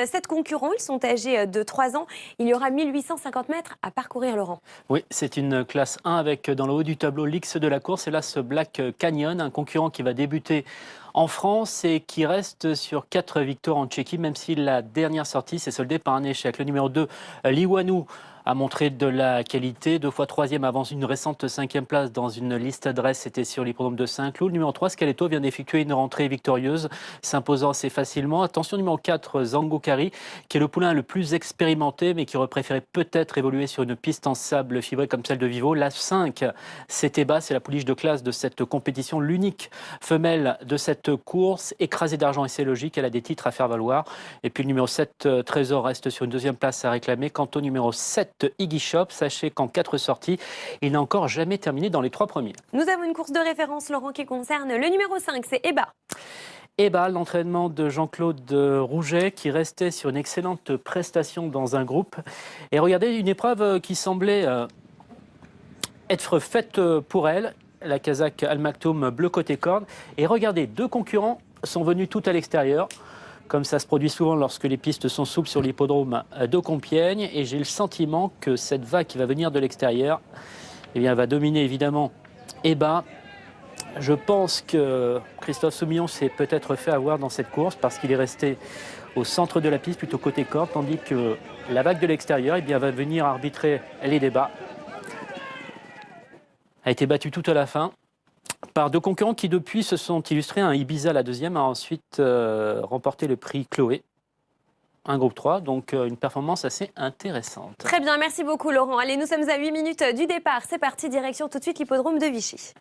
7 concurrents. Ils sont âgés de 3 ans. Il y aura 1850 mètres à parcourir, Laurent. Oui, c'est une classe 1 avec dans le haut du tableau l'X de la course et là ce Black Canyon, un concurrent qui va débuter en France et qui reste sur 4 victoires en Tchéquie, même si la dernière sortie s'est soldée par un échec. Le numéro 2, Liwanu, a montré de la qualité, 2 fois 3e avant une récente 5e place dans une liste adresse, c'était sur l'hippodrome de Saint-Cloud. Le numéro 3, Scaleto, vient d'effectuer une rentrée victorieuse, s'imposant assez facilement. Attention, numéro 4, Zango Kari, qui est le poulain le plus expérimenté, mais qui aurait préféré peut-être évoluer sur une piste en sable fibré comme celle de Vivo. La 5, c'était bas, c'est la pouliche de classe de cette compétition, l'unique femelle de cette course, écrasée d'argent et c'est logique, elle a des titres à faire valoir. Et puis le numéro 7, Trésor, reste sur une 2e place à réclamer. Quant au numéro 7, Iggy Shop, sachez qu'en 4 sorties, il n'a encore jamais terminé dans les 3 premiers. Nous avons une course de référence, Laurent, qui concerne le numéro 5, c'est Eba. Eba, l'entraînement de Jean-Claude Rouget, qui restait sur une excellente prestation dans un groupe. Et regardez, une épreuve qui semblait être faite pour elle, la Kazakh Al Maktoum bleu côté corde. Et regardez, 2 concurrents sont venus tout à l'extérieur, comme ça se produit souvent lorsque les pistes sont souples sur l'hippodrome de Compiègne. Et j'ai le sentiment que cette vague qui va venir de l'extérieur, eh bien, va dominer évidemment Eba. Je pense que Christophe Soumillon s'est peut-être fait avoir dans cette course parce qu'il est resté au centre de la piste, plutôt côté corde, tandis que la vague de l'extérieur, eh bien, va venir arbitrer les débats. A été battue tout à la fin par 2 concurrents qui depuis se sont illustrés. Un Ibiza, la 2e, a ensuite remporté le prix Chloé, un groupe 3, donc une performance assez intéressante. Très bien, merci beaucoup, Laurent. Allez, nous sommes à 8 minutes du départ. C'est parti, direction tout de suite l'hippodrome de Vichy.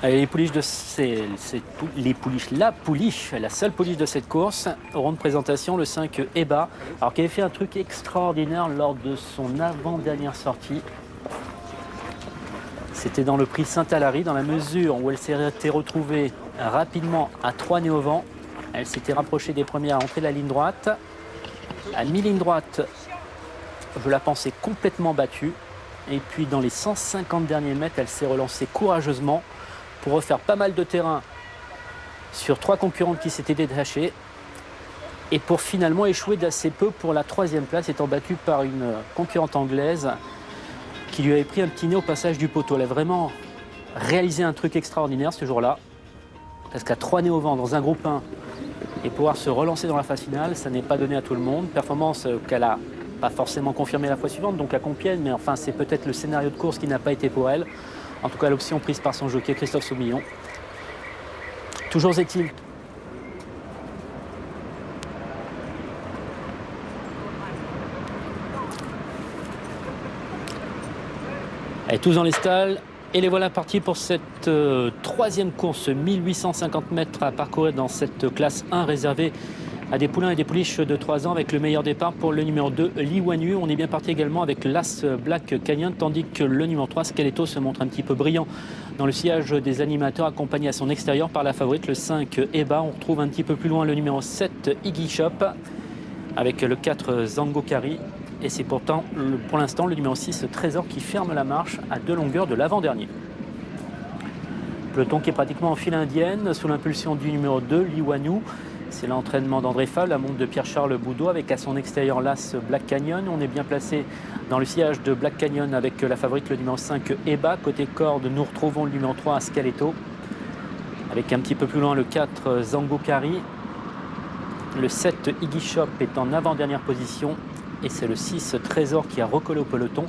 Allez, la seule pouliche de cette course, au rond de présentation, le 5 Eba, alors qui avait fait un truc extraordinaire lors de son avant-dernière sortie. C'était dans le prix Saint-Alary, dans la mesure où elle s'était retrouvée rapidement à 3 nez au vent. Elle s'était rapprochée des premières à entrer la ligne droite. À mi-ligne droite, je la pensais complètement battue. Et puis dans les 150 derniers mètres, elle s'est relancée courageusement pour refaire pas mal de terrain sur 3 concurrentes qui s'étaient détachées et pour finalement échouer d'assez peu pour la 3e place, étant battue par une concurrente anglaise qui lui avait pris un petit nez au passage du poteau. Elle a vraiment réalisé un truc extraordinaire ce jour-là, parce qu'à 3 nez au vent dans un groupe 1 et pouvoir se relancer dans la phase finale, ça n'est pas donné à tout le monde. Performance qu'elle a pas forcément confirmée la fois suivante, donc à Compiègne, mais enfin c'est peut-être le scénario de course qui n'a pas été pour elle. En tout cas, l'option prise par son jockey, Christophe Soumillon. Toujours est-il. Allez, tous dans les stalles. Et les voilà partis pour cette 3e course, 1850 mètres à parcourir dans cette classe 1 réservée à des poulains et des pouliches de 3 ans avec le meilleur départ pour le numéro 2, Liwanu. On est bien parti également avec l'As Black Canyon, tandis que le numéro 3, Scaleto, se montre un petit peu brillant dans le sillage des animateurs, accompagné à son extérieur par la favorite, le 5 Eba. On retrouve un petit peu plus loin le numéro 7, Iggy Shop, avec le 4 Zango Kari. Et c'est pourtant, pour l'instant, le numéro 6, Trésor, qui ferme la marche à 2 longueurs de l'avant-dernier. Peloton qui est pratiquement en file indienne, sous l'impulsion du numéro 2, Liwanu. C'est l'entraînement d'André Fall, la montre de Pierre-Charles Boudot, avec à son extérieur l'As Black Canyon. On est bien placé dans le sillage de Black Canyon avec la favorite, le numéro 5 Eba. Côté corde, nous retrouvons le numéro 3 Scaleto, avec un petit peu plus loin le 4 Zango Kari. Le 7 Iggy Shop est en avant-dernière position et c'est le 6 Trésor qui a recollé au peloton,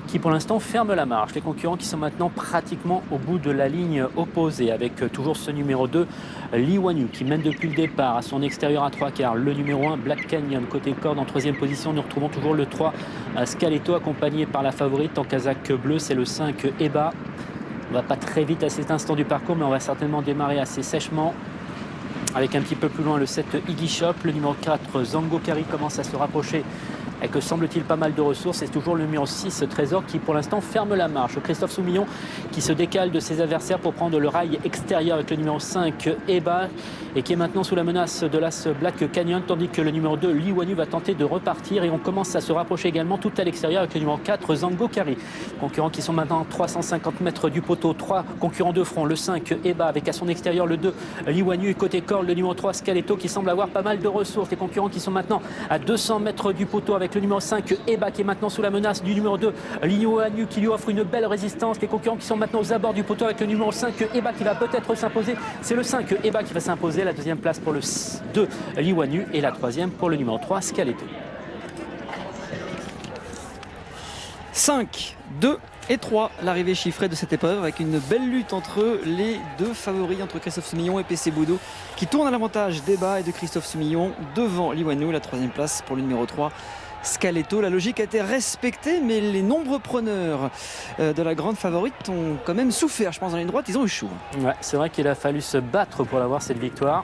qui pour l'instant ferme la marche. Les concurrents qui sont maintenant pratiquement au bout de la ligne opposée, avec toujours ce numéro 2, Liwanu, qui mène depuis le départ à son extérieur à 3 quarts. Le numéro 1, Black Canyon, côté corde en 3e position. Nous retrouvons toujours le 3, Scaleto, accompagné par la favorite en casaque bleu, c'est le 5 Eba. On ne va pas très vite à cet instant du parcours, mais on va certainement démarrer assez sèchement. Avec un petit peu plus loin le 7 Iggy Shop, le numéro 4 Zango Kari commence à se rapprocher avec semble-t-il pas mal de ressources. C'est toujours le numéro 6 Trésor qui pour l'instant ferme la marche. Christophe Soumillon qui se décale de ses adversaires pour prendre le rail extérieur avec le numéro 5 Eba et qui est maintenant sous la menace de l'as Black Canyon, tandis que le numéro 2 Li Wanyu va tenter de repartir et on commence à se rapprocher également tout à l'extérieur avec le numéro 4 Zango Kari. Concurrents qui sont maintenant 350 mètres du poteau, 3 concurrents de front, le 5 Eba avec à son extérieur le 2 Li Wanyu et côté corde le numéro 3 Scaletto qui semble avoir pas mal de ressources. Les concurrents qui sont maintenant à 200 mètres du poteau avec le numéro 5 Eba qui est maintenant sous la menace du numéro 2 Li Wanyu qui lui offre une belle résistance. Les concurrents qui sont maintenant aux abords du poteau avec le numéro 5 Eba qui va peut-être s'imposer. C'est le 5 Eba qui va s'imposer. La deuxième place pour le 2 Li Wanyu et la troisième pour le numéro 3 Scaletto. 5, 2 et 3, l'arrivée chiffrée de cette épreuve avec une belle lutte entre les deux favoris, entre Christophe Soumillon et PC Boudot qui tourne à l'avantage d'Eba et de Christophe Soumillon devant Li Wanyu. La troisième place pour le numéro 3 Scaletto. La logique a été respectée, mais les nombreux preneurs de la grande favorite ont quand même souffert. Je pense dans la ligne droite, ils ont eu chaud. Ouais, c'est vrai qu'il a fallu se battre pour avoir cette victoire.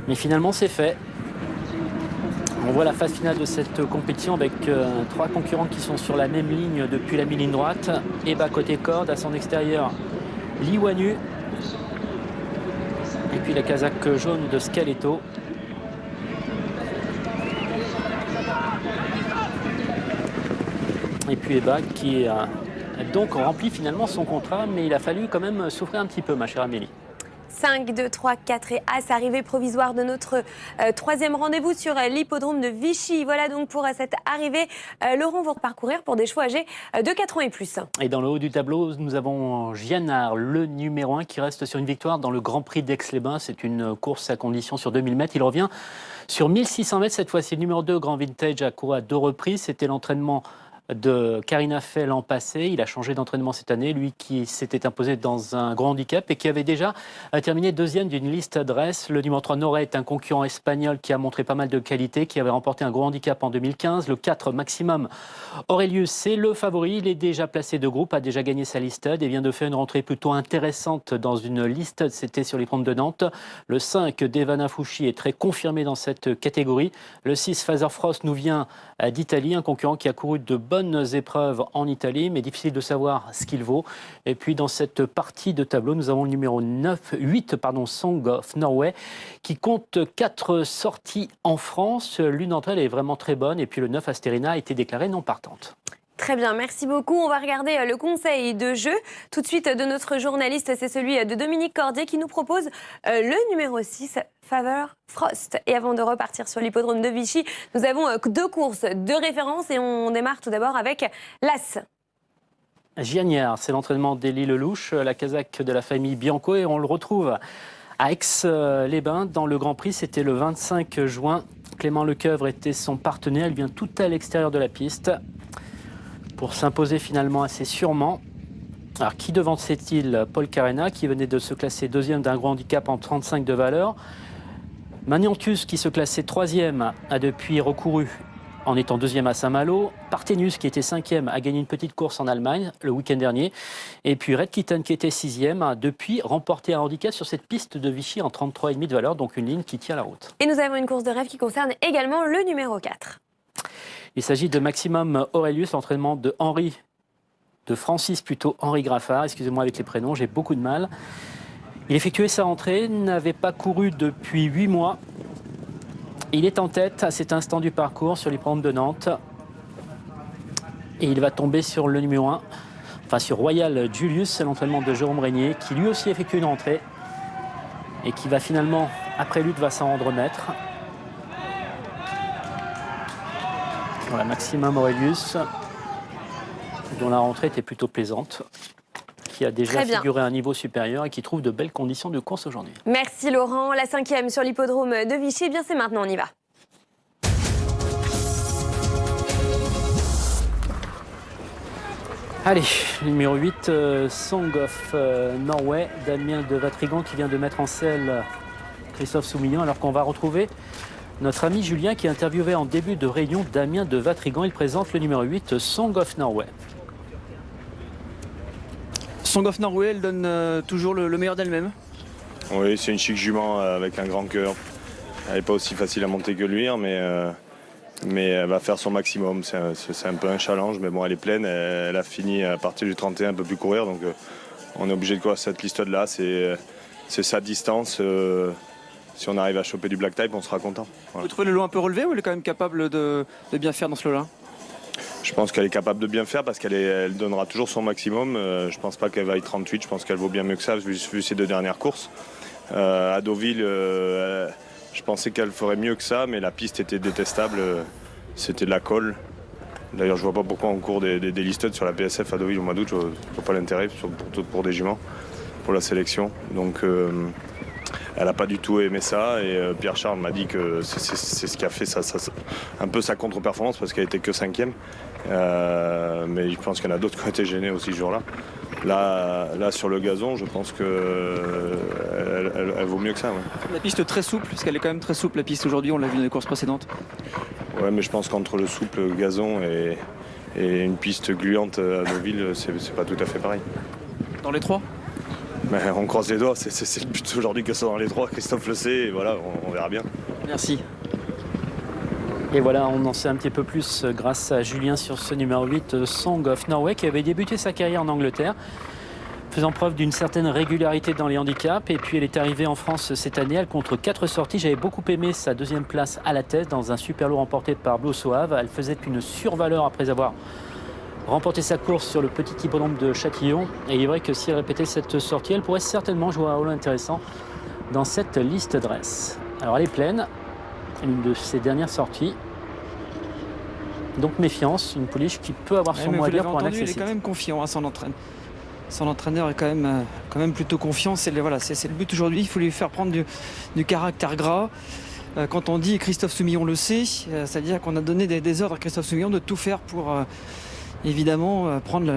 Mais finalement, c'est fait. On voit la phase finale de cette compétition avec 3 concurrents qui sont sur la même ligne depuis la mi-ligne droite. Eba côté corde, à son extérieur, Li Wanyu. Et puis la casaque jaune de Scaletto. Et puis Eba qui a donc rempli finalement son contrat, mais il a fallu quand même souffrir un petit peu, ma chère Amélie. 5, 2, 3, 4 et As, arrivée provisoire de notre troisième rendez-vous sur l'hippodrome de Vichy. Voilà donc pour cette arrivée. Laurent, vous parcourir pour des chevaux âgés de 4 ans et plus. Et dans le haut du tableau, nous avons Gianard, le numéro 1, qui reste sur une victoire dans le Grand Prix d'Aix-les-Bains. C'est une course à condition sur 2000 mètres. Il revient sur 1600 mètres cette fois-ci. Le numéro 2, Grand Vintage, a couru à 2 reprises. C'était l'entraînement de Karina Fay l'an passé. Il a changé d'entraînement cette année, lui qui s'était imposé dans un gros handicap et qui avait déjà terminé deuxième d'une liste adresse. Le numéro 3 Noré est un concurrent espagnol qui a montré pas mal de qualité, qui avait remporté un gros handicap en 2015. Le 4 Maximum Aurelius, c'est le favori. Il est déjà placé de groupe, a déjà gagné sa listade et vient de faire une rentrée plutôt intéressante dans une liste. C'était sur les l'hippodrome de Nantes. Le 5 Devana Fouchi est très confirmé dans cette catégorie. Le 6 Father Frost nous vient d'Italie, un concurrent qui a couru de bonnes épreuves en Italie, mais difficile de savoir ce qu'il vaut. Et puis dans cette partie de tableau, nous avons le numéro 8, Song of Norway, qui compte 4 sorties en France. L'une d'entre elles est vraiment très bonne. Et puis le 9 Asterina a été déclarée non partante. Très bien, merci beaucoup. On va regarder le conseil de jeu tout de suite de notre journaliste. C'est celui de Dominique Cordier qui nous propose le numéro 6, Father Frost. Et avant de repartir sur l'hippodrome de Vichy, nous avons 2 courses de référence et on démarre tout d'abord avec l'As. Giagnard, c'est l'entraînement d'Élie Lelouch, la casaque de la famille Bianco, et on le retrouve à Aix-les-Bains dans le Grand Prix. C'était le 25 juin. Clément Lecoeuvre était son partenaire. Il vient tout à l'extérieur de la piste pour s'imposer finalement assez sûrement. Alors qui devançait-il? Paul Carena qui venait de se classer deuxième d'un gros handicap en 35 de valeur. Maniantus qui se classait troisième a depuis recouru en étant deuxième à Saint-Malo. Parthenus qui était cinquième a gagné une petite course en Allemagne le week-end dernier. Et puis Red Kitten qui était sixième a depuis remporté un handicap sur cette piste de Vichy en 33,5 de valeur, donc une ligne qui tient la route. Et nous avons une course de rêve qui concerne également le numéro 4. Il s'agit de Maximum Aurelius, l'entraînement de Francis plutôt, Henri Graffard, excusez-moi avec les prénoms, j'ai beaucoup de mal. Il effectuait sa rentrée, n'avait pas couru depuis 8 mois. Il est en tête à cet instant du parcours sur l'hippodrome de Nantes. Et il va tomber sur le numéro 1, enfin sur Royal Julius, c'est l'entraînement de Jérôme Régnier, qui lui aussi effectue une rentrée et qui va finalement, après lutte, va s'en rendre maître. Voilà, Maximum Aurelius, dont la rentrée était plutôt plaisante, qui a déjà figuré à un niveau supérieur et qui trouve de belles conditions de course aujourd'hui. Merci Laurent. La 5e sur l'hippodrome de Vichy. Eh bien, c'est maintenant, on y va. Allez, numéro 8, Song of Norway, Damien de Vatrigan qui vient de mettre en selle Christophe Soumillon, alors qu'on va retrouver notre ami Julien qui a interviewé en début de réunion Damien de Vatrigan. Il présente le numéro 8, Song of Norway. Song of Norway, elle donne toujours le meilleur d'elle-même. Oui, c'est une chic jument avec un grand cœur. Elle n'est pas aussi facile à monter que lui, mais mais elle va faire son maximum. C'est un peu un challenge, mais bon, elle est pleine. Elle a fini à partir du 31, un peu plus courir, donc on est obligé de courir cette piste-là. C'est sa distance. Si on arrive à choper du black type, on sera content. Voilà. Vous trouvez le lot un peu relevé ou elle est quand même capable de bien faire dans ce lot-là? Je pense qu'elle est capable de bien faire parce qu'elle donnera toujours son maximum. Je pense pas qu'elle vaille 38, je pense qu'elle vaut bien mieux que ça vu ses 2 dernières courses. À Deauville, je pensais qu'elle ferait mieux que ça, mais la piste était détestable. C'était de la colle. D'ailleurs, je vois pas pourquoi on court des listed sur la PSF à Deauville au mois d'août. Je vois pas l'intérêt pour des juments, pour la sélection. Donc, elle n'a pas du tout aimé ça. Et Pierre-Charles m'a dit que c'est ce qui a fait un peu sa contre-performance parce qu'elle était que 5e. Mais je pense qu'il y en a d'autres qui ont été gênés aussi ce jour-là. Là, sur le gazon, je pense qu'elle vaut mieux que ça. Ouais. La piste très souple, parce qu'elle est quand même très souple la piste aujourd'hui, on l'a vu dans les courses précédentes. Ouais, mais je pense qu'entre le souple gazon et une piste gluante à Deauville, c'est pas tout à fait pareil. Dans les 3 ? Mais on croise les doigts, c'est le but aujourd'hui que ce soit dans les 3, Christophe le sait, et voilà, on verra bien. Merci. Et voilà, on en sait un petit peu plus grâce à Julien sur ce numéro 8, Song of Norway, qui avait débuté sa carrière en Angleterre, faisant preuve d'une certaine régularité dans les handicaps. Et puis elle est arrivée en France cette année, elle compte 4 sorties. J'avais beaucoup aimé sa 2e place à la tête dans un super lot remporté par Blue Soave. Elle faisait une survaleur après avoir remporté sa course sur le petit hippodrome de Châtillon. Et il est vrai que si elle répétait cette sortie, elle pourrait certainement jouer un rôle intéressant dans cette liste dress. Alors elle est pleine, une de ses dernières sorties. Donc méfiance, une pouliche qui peut avoir son mot à dire pour un accessite. Il est quand même confiant, hein, son entraîneur est quand même plutôt confiant. C'est le but aujourd'hui, il faut lui faire prendre du caractère gras. Quand on dit Christophe Soumillon le sait, c'est-à-dire qu'on a donné des ordres à Christophe Soumillon de tout faire pour évidemment prendre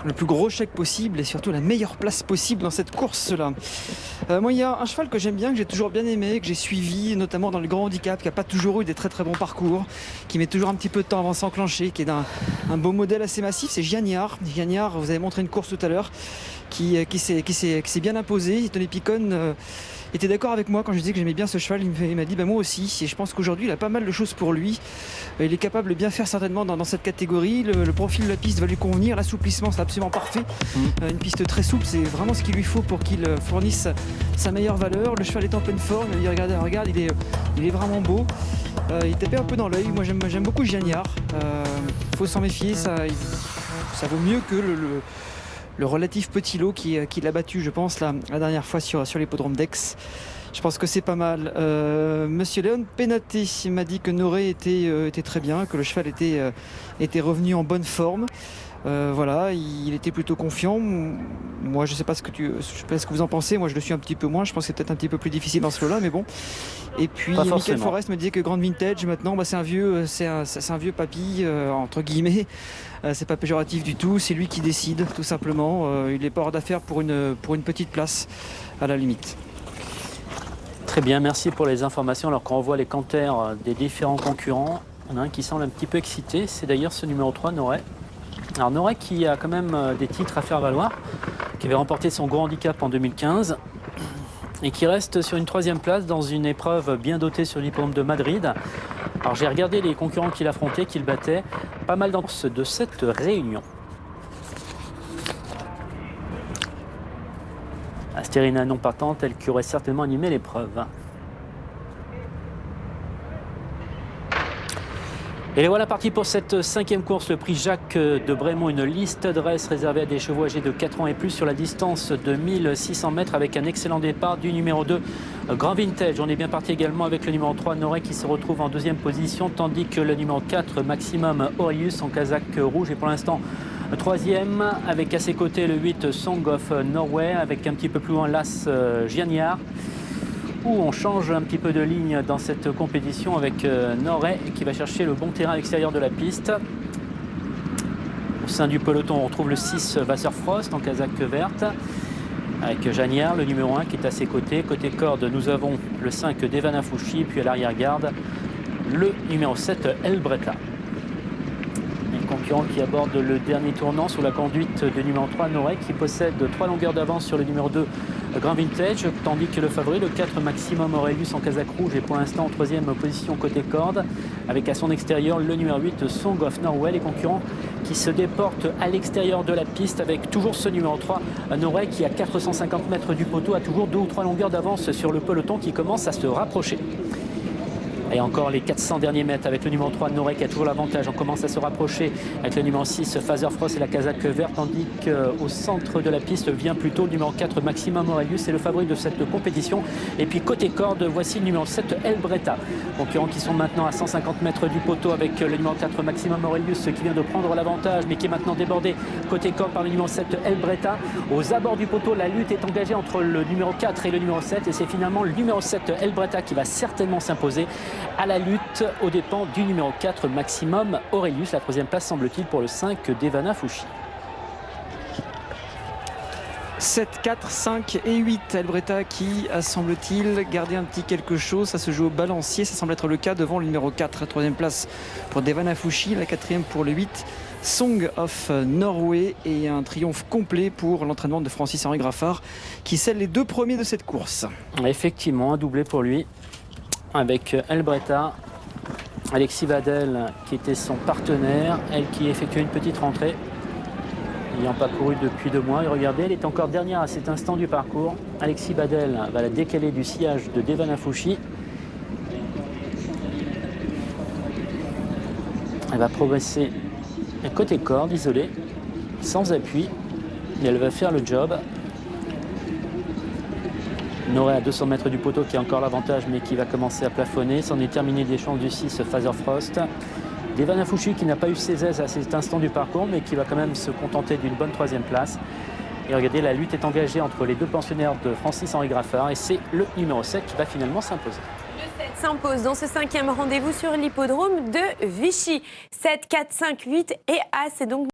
le plus gros chèque possible et surtout la meilleure place possible dans cette course-là. Moi, il y a un cheval que j'aime bien, que j'ai toujours bien aimé, que j'ai suivi, notamment dans le grand handicap, qui n'a pas toujours eu des très très bons parcours, qui met toujours un petit peu de temps avant de s'enclencher, qui est un beau modèle assez massif, c'est Giagnard. Giagnard, vous avez montré une course tout à l'heure, qui s'est bien imposé. Tony Picon était d'accord avec moi quand je disais que j'aimais bien ce cheval. Il m'a dit moi aussi, et je pense qu'aujourd'hui il a pas mal de choses pour lui. Il est capable de bien faire certainement dans cette catégorie. Le profil de la piste va lui convenir, l'assouplissement c'est absolument parfait. Une piste très souple, c'est vraiment ce qu'il lui faut pour qu'il fournisse sa meilleure valeur. Le cheval est en pleine forme, il regarde, il est vraiment beau. Il tapait un peu dans l'œil. Moi j'aime beaucoup Giagnard. Faut s'en méfier, ça vaut mieux que le relatif petit lot qui l'a battu, je pense, la dernière fois sur l'hippodrome d'Aix. Je pense que c'est pas mal. Monsieur Léon Penaté m'a dit que Noré était très bien, que le cheval était revenu en bonne forme. Voilà, il était plutôt confiant. Moi, je sais pas ce que vous en pensez. Moi, je le suis un petit peu moins. Je pense que c'est peut-être un petit peu plus difficile dans ce lot-là, mais bon. Et puis, Michael Forest me disait que Grand Vintage, maintenant, c'est un vieux papy, entre guillemets. C'est pas péjoratif du tout. C'est lui qui décide, tout simplement. Il est pas hors d'affaire pour une petite place, à la limite. Très bien, merci pour les informations. Alors qu'on revoit les canters des différents concurrents, il y en a un qui semble un petit peu excité. C'est d'ailleurs ce numéro 3, Noré. Alors Noré qui a quand même des titres à faire valoir, qui avait remporté son gros handicap en 2015 et qui reste sur une 3e place dans une épreuve bien dotée sur l'hippodrome de Madrid. Alors j'ai regardé les concurrents qu'il affrontait, qu'il battait, pas mal dans de cette réunion. Astérina non partante, elle qui aurait certainement animé l'épreuve. Et voilà parti pour cette 5e course, le prix Jacques de Brémont, une liste dress réservée à des chevaux âgés de 4 ans et plus sur la distance de 1600 mètres avec un excellent départ du numéro 2, Grand Vintage. On est bien parti également avec le numéro 3, Noré, qui se retrouve en 2e position, tandis que le numéro 4, Maximum Aurelius, en casaque rouge, est pour l'instant 3e, avec à ses côtés le 8, Song of Norway, avec un petit peu plus loin l'As Giagnard, où on change un petit peu de ligne dans cette compétition avec Noré qui va chercher le bon terrain à l'extérieur de la piste. Au sein du peloton, on retrouve le 6 Wasserfrost en casaque verte avec Giagnard, le numéro 1 qui est à ses côtés. Côté corde, nous avons le 5 Devana Fouchi, puis à l'arrière-garde, le numéro 7 El Bretta. concurrent qui aborde le dernier tournant sous la conduite du numéro 3, Norek, qui possède 3 longueurs d'avance sur le numéro 2, Grand Vintage, tandis que le favori, le 4, Maximum Aurelius en casaque rouge, est pour l'instant en 3e position côté corde, avec à son extérieur le numéro 8, Song of Norway, les concurrents qui se déportent à l'extérieur de la piste avec toujours ce numéro 3, Norek, qui à 450 mètres du poteau a toujours 2 ou 3 longueurs d'avance sur le peloton qui commence à se rapprocher. Et encore les 400 derniers mètres avec le numéro 3, Norek, qui a toujours l'avantage. On commence à se rapprocher avec le numéro 6, Father Frost et la casaque verte, tandis qu'au centre de la piste vient plutôt le numéro 4, Maximum Aurelius, c'est le favori de cette compétition. Et puis côté corde, voici le numéro 7, El Bretta. Concurrents qui sont maintenant à 150 mètres du poteau avec le numéro 4, Maximum Aurelius, qui vient de prendre l'avantage, mais qui est maintenant débordé côté corde par le numéro 7, El Bretta. Aux abords du poteau, la lutte est engagée entre le numéro 4 et le numéro 7. Et c'est finalement le numéro 7, El Bretta, qui va certainement s'imposer à la lutte aux dépens du numéro 4, Maximum Aurelius. La 3e place semble-t-il pour le 5, Devana Fouchi. 7, 4, 5 et 8. El Bretta qui a, semble-t-il, gardé un petit quelque chose. Ça se joue au balancier. Ça semble être le cas devant le numéro 4. 3e place pour Devana Fouchi. La 4e pour le 8, Song of Norway. Et un triomphe complet pour l'entraînement de Francis-Henri Graffard qui scelle les 2 premiers de cette course. Effectivement, un doublé pour lui, avec El Bretta, Alexis Vadel qui était son partenaire, elle qui effectuait une petite rentrée, ayant pas couru depuis 2 mois. Et regardez, elle est encore dernière à cet instant du parcours. Alexis Vadel va la décaler du sillage de Devana Fouchi. Elle va progresser côté corde, isolée, sans appui, et elle va faire le job. Noré à 200 mètres du poteau qui a encore l'avantage mais qui va commencer à plafonner. C'en est terminé des chances du 6, Father Frost. Devana Fouchi qui n'a pas eu ses aises à cet instant du parcours mais qui va quand même se contenter d'une bonne 3e place. Et regardez, la lutte est engagée entre les 2 pensionnaires de Francis-Henri Graffard et c'est le numéro 7 qui va finalement s'imposer. Le 7 s'impose dans ce 5e rendez-vous sur l'hippodrome de Vichy. 7, 4, 5, 8 et As, c'est donc